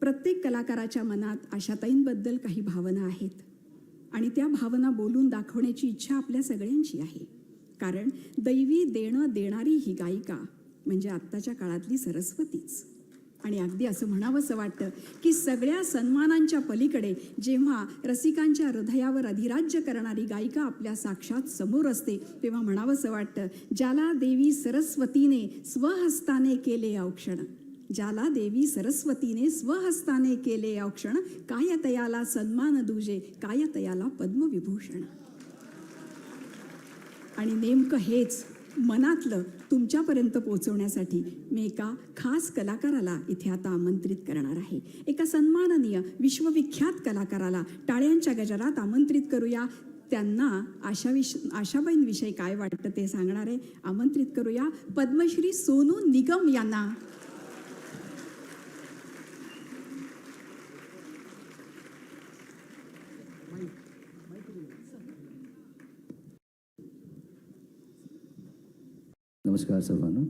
प्रत्येक कलाकाराच्या मनात आशाताईंबद्दल काही भावना आहेत आणि त्या भावना बोलून दाखवण्याची इच्छा आपल्या सगळ्यांची आहे. कारण दैवी देणं देणारी ही गायिका म्हणजे आत्ताच्या काळातली सरस्वतीच. आणि अगदी असं म्हणावंसं वाटतं की सगळ्या सन्मानांच्या पलीकडे जेव्हा रसिकांच्या हृदयावर अधिराज्य करणारी गायिका आपल्या साक्षात समोर असते तेव्हा म्हणावंसं वाटतं, ज्याला देवी सरस्वतीने स्वहस्ताने केले औक्षण, ज्याला देवी सरस्वतीने स्वहस्ताने केले औक्षण, काय तयाला सन्मान दुजे, काय तयाला पद्मविभूषण. आणि नेमकं हेच मनातलं तुमच्यापर्यंत पोहोचवण्यासाठी मी एका खास कलाकाराला इथे आता आमंत्रित करणार आहे. एका सन्माननीय विश्वविख्यात कलाकाराला टाळ्यांच्या गजरात आमंत्रित करूया. त्यांना आशाबाईंविषयी काय वाटतं ते सांगणारे आमंत्रित करूया पद्मश्री सोनू निगम यांना. नमस्कार सर्वांना.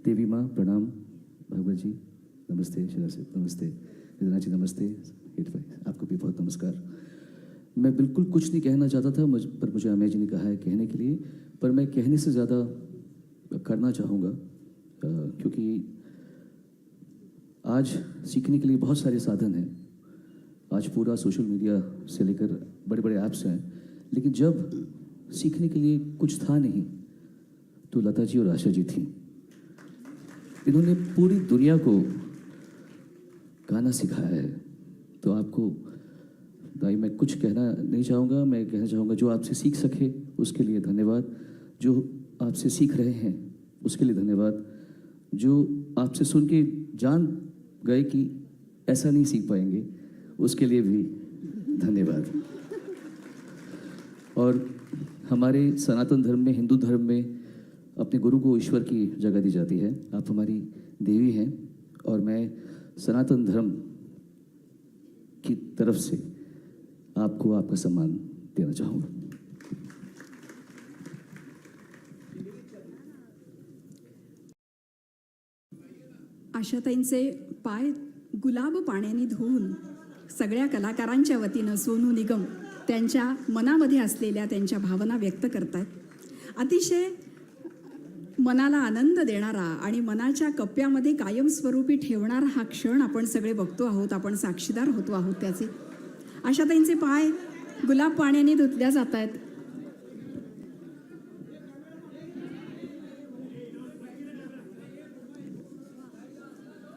देवी माँ प्रणाम, भगवत जी नमस्ते, शिरासी नमस्ते, निधना जी नमस्ते, हिट भाई आपको भी बहुत नमस्कार. मैं बिल्कुल कुछ नहीं कहना चाहता था पर मुझे अमेय जी ने कहा है कहने के लिए, पर मैं कहने से ज़्यादा करना चाहूँगा क्योंकि आज सीखने के लिए बहुत सारे साधन हैं. आज पूरा सोशल मीडिया से लेकर बड़े बड़े ऐप्स हैं, लेकिन जब सीखने के लिए कुछ था नहीं तो लता जी और आशा जी थी. इन्होंने पूरी दुनिया को गाना सिखाया है. तो आपको भाई मैं कुछ कहना नहीं चाहूँगा, मैं कहना चाहूँगा जो आपसे सीख सके उसके लिए धन्यवाद, जो आपसे सीख रहे हैं उसके लिए धन्यवाद, जो आपसे सुन के जान गए कि ऐसा नहीं सीख पाएंगे उसके लिए भी धन्यवाद. और हमारे सनातन धर्म में, हिंदू धर्म में अपने गुरु को ईश्वर की जगह दी जाती है. आप हमारी देवी हैं और मैं सनातन धर्म की तरफ से आपको आपका सम्मान देना चाहूँगा. आशाताईंचे पाय गुलाब पाण्याने धुवून सगळ्या कलाकारांच्या वतीनं सोनू निगम त्यांच्या मनामध्ये असलेल्या त्यांच्या भावना व्यक्त करतात. अतिशय मनाला आनंद देणारा आणि मनाच्या कप्प्यामध्ये कायमस्वरूपी ठेवणारा हा क्षण आपण सगळे बघतो आहोत, आपण साक्षीदार होतो आहोत त्याचे. आशाताईंचे पाय गुलाब पाण्याने धुतल्या जात आहेत.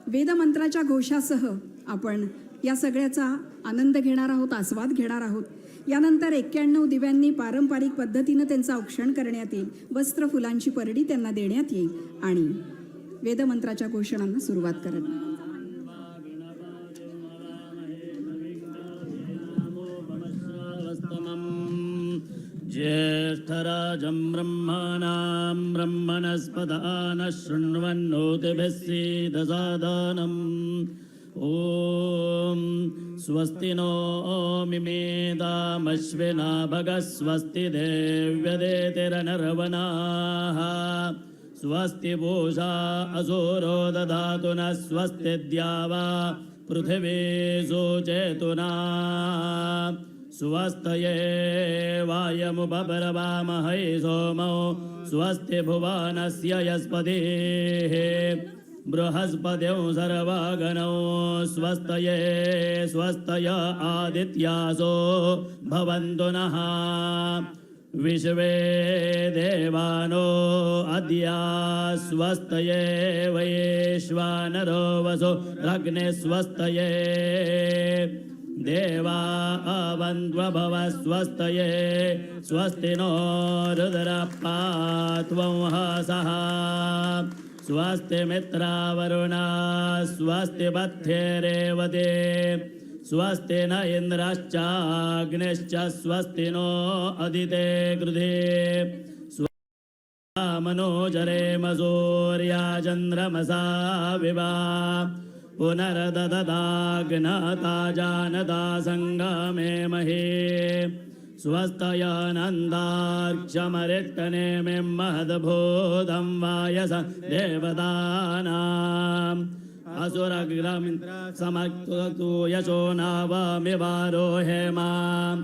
वेदमंत्राच्या घोषासह आपण या सगळ्याचा आनंद घेणार आहोत, आस्वाद घेणार आहोत. यानंतर 91 दिव्यांनी पारंपरिक पद्धतीनं त्यांचं औक्षण करण्यात येईल. वस्त्र फुलांची परडी त्यांना देण्यात येईल आणि वेदमंत्राच्या घोषणांना सुरुवात करत ज्येष्ठराजं ब्रह्मणां ब्रह्मणस्पदान शृण्वन्नोतिभिस्सीदसादनम्. ॐ स्वस्ति नो मिमेदामश्विना भगः स्वस्ति देव्यदेतिरनर्वणाः स्वस्ति पूषा असुरो दधातु नः स्वस्ति द्यावा पृथिवी सुचेतुना स्वस्तये वायमुपब्रवामहे सोमो स्वस्ति भुवनस्य यस्पतिः बृहस्पतिं सर्वगणो स्वस्तये स्वस्तय आदित्यासो भवन्तु नः विश्वे देवानो अद्य स्वस्तये वैश्वानरो वसो अग्ने स्वस्तये देवा अवन्त्वभव स्वस्तये स्वस्ति नो रुद्रपात्वं हसः स्वस्ति मित्रावरुणा स्वस्ति पथ्येरेवते स्वस्ति न इन्द्रश्चाग्निश्च स्वस्ति नो अदिते गृधे मनोजरेम सूर्या चन्द्रमसा विवा पुनर्दददाग्नता जानता सङ्गमे महे स्वस्तयानन्दार्क्षमरिक्तनेमिं महद्भूतं वायस देवतानां असुरग्रमिन्द्र समक्तु यशो नावमिवारोहे माम्